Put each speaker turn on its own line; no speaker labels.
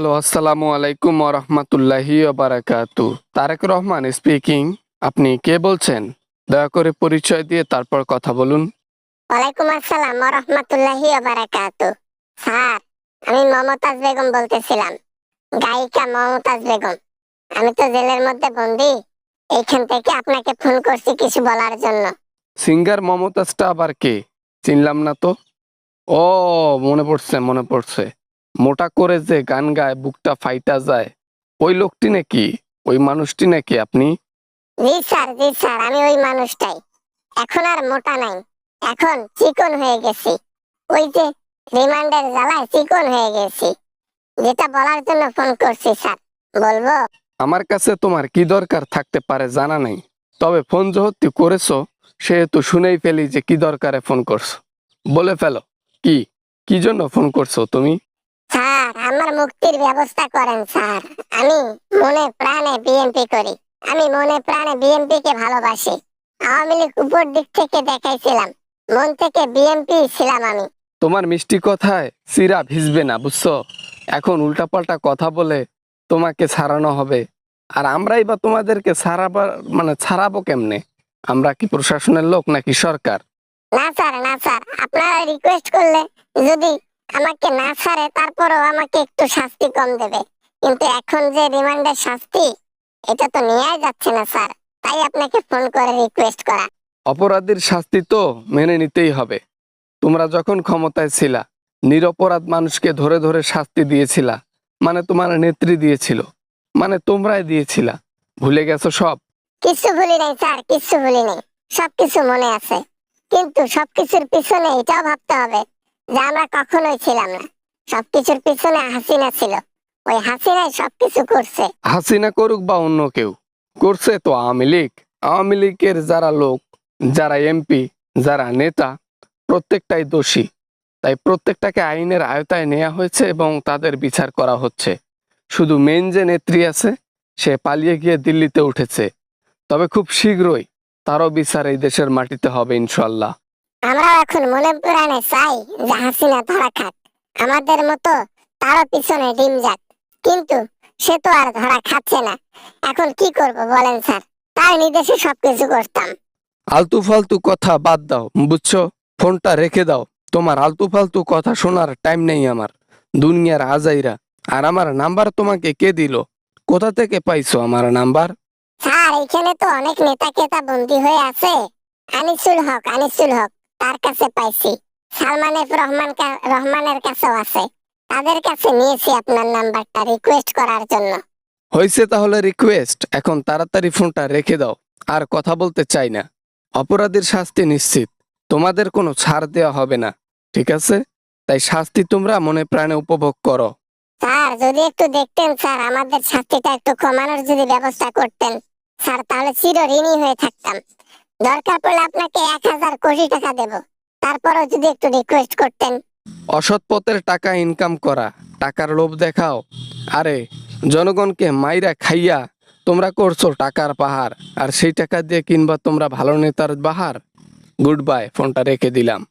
Hello, আসসালামু আলাইকুম ওয়া রাহমাতুল্লাহি ওয়া বারাকাতু। তারেক রহমান স্পিকিং। আপনি কে বলছেন? দয়া করে পরিচয় দিয়ে তারপর কথা বলুন।
ওয়ালাইকুম আসসালাম ওয়া রাহমাতুল্লাহি ওয়া বারাকাতুহু। স্যার, আমি মমতাজ বেগম বলতেছিলাম, গায়িকা মমতাজ বেগম। আমি তো জেলের মধ্যে বন্দি, এইখান থেকে আপনাকে ফোন করছি কিছু বলার জন্য।
সিঙ্গার মমতাজটা আবার কে? চিনলাম না তো। ও, মনে পড়ছে। মোটা করে যে গান গায়, বুকটা ফাইটা যায়, ওই লোকটি নাকি? ওই মানুষটি নাকি আপনি?
জি স্যার, আমি ওই মানুষটাই। এখন আর মোটা নাই, এখন চিকন হয়ে গেছি। ওই যে রিমান্ডের জ্বালায় চিকন হয়ে গেছি, যেটা বলার জন্য ফোন করছি স্যার। বলবো?
আমার কাছে তোমার কি দরকার থাকতে পারে জানা নাই, তবে ফোন যেহেতু করেছো সেহেতু শুনেই ফেলি যে কি দরকারে ফোন করছো। বলে ফেলো, কি কি জন্য ফোন করছো তুমি?
স্যার, আমার মুক্তির ব্যবস্থা করেন স্যার। আমি মনে প্রাণে বিএনপি করি। আমি মনে প্রাণে বিএনপি কে ভালোবাসি। আওয়ামী লীগ উপর দিক থেকে দেখাইছিলাম, মন থেকে বিএনপি ছিলাম আমি।
তোমার মিষ্টি কথায় চিরা ভিজবে না, বুঝছো? এখন উল্টাপাল্টা কথা বলে তোমাকে ছাড়ানো হবে, আর আমরাই বা তোমাদেরকে ছাড়াবো কেমনে? আমরা কি প্রশাসনের লোক নাকি সরকার?
না স্যার, আপনারা রিকোয়েস্ট করলে যদি আমাকে না ছাড়ে তারপরও আমাকে একটু শাস্তি কম দেবে, কিন্তু এখন যে রিমান্ডের শাস্তি, এটা তো নেওয়াই যাচ্ছে না স্যার। তাই আপনাকে ফোন করে রিকোয়েস্ট করা।
অপরাধীর শাস্তি তো মেনে নিতেই হবে। তোমরা যখন ক্ষমতায় ছিলা, নিরপরাধ মানুষকে ধরে ধরে শাস্তি দিয়েছিলা, মানে তোমার নেত্রী দিয়েছিল, মানে তোমরাই দিয়েছিলা। ভুলে গেছো সব?
কিচ্ছু ভুলি নাই স্যার, কিচ্ছু ভুলি নাই। সবকিছু মনে আছে, কিন্তু সবকিছুর পিছনে এটাও ভাবতে হবে যে আমরা কখনোই ছিলাম না। সবকিছুর পিছনে হাসিনা ছিল, ওই হাসিনাই সবকিছু করছে।
হাসিনা করুক বা অন্য কেউ, করছে তো আওয়ামী লীগ। আওয়ামী লীগের যারা লোক, যারা এমপি, যারা নেতা, প্রত্যেকটাই দোষী। তাই প্রত্যেকটাকে আইনের আওতায় নেওয়া হয়েছে এবং তাদের বিচার করা হচ্ছে। শুধু মেন যে নেত্রী আছে, সে পালিয়ে গিয়ে দিল্লিতে উঠেছে, তবে খুব শীঘ্রই তারও বিচার এই দেশের মাটিতে হবে ইনশাল্লাহ।
আমরা এখন মনে প্রাণে চাই যে হাসিনা ধরা খাক, আমাদের মতো তারও পিছনে ডিম যাক, কিন্তু সে তো আর ধরা খাচ্ছে না। এখন কি করব বলেন স্যার? তার নির্দেশে সবকিছু করতাম।
আলতু ফালতু কথা বাদ দাও, বুঝছো? ফোনটা রেখে দাও। তোমার আলতু ফালতু কথা শোনার টাইম নেই আমার। দুনিয়ার আজাইরা। আর আমার নাম্বার তোমাকে কে দিল? কোথা থেকে পাইছো আমার নাম্বার?
স্যার, এখানে তো অনেক নেতা কেতা বন্দী হয়ে আছে। আনিসুল হক তার কাছে পাইছি। সালমান এফ রহমানের কাছেও আছে। তাদের কাছে নিয়েছি আপনার নাম্বারটা রিকোয়েস্ট করার জন্য।
হয়েছে তাহলে রিকোয়েস্ট, এখন তাড়াতাড়ি ফোনটা রেখে দাও। আর কথা বলতে চাই না। অপরাধীর শাস্তি নিশ্চিত, তোমাদের কোনো ছাড় দেওয়া হবে না, ঠিক আছে? তাই শাস্তি তোমরা মনে প্রাণে উপভোগ করো।
স্যার, যদি একটু দেখতেন স্যার, আমাদের শাস্তিটা একটু কমানোর যদি ব্যবস্থা করতেন স্যার, তাহলে চিরঋণী হয়ে থাকতাম। দরকার পড়লে আপনাকে 1000 কোটি টাকা দেব, তারপরও যদি একটু রিকোয়েস্ট করতেন।
অসৎ পথের টাকা ইনকাম করা, টাকার লোভ দেখাও। আরে, জনগণকে মাইরা খাইয়া তোমরা করছো টাকার পাহাড়, আর সেই টাকা দিয়ে কিনবা তোমরা ভালো নেতার বাহার। গুড বাই, ফোনটা রেখে দিলাম।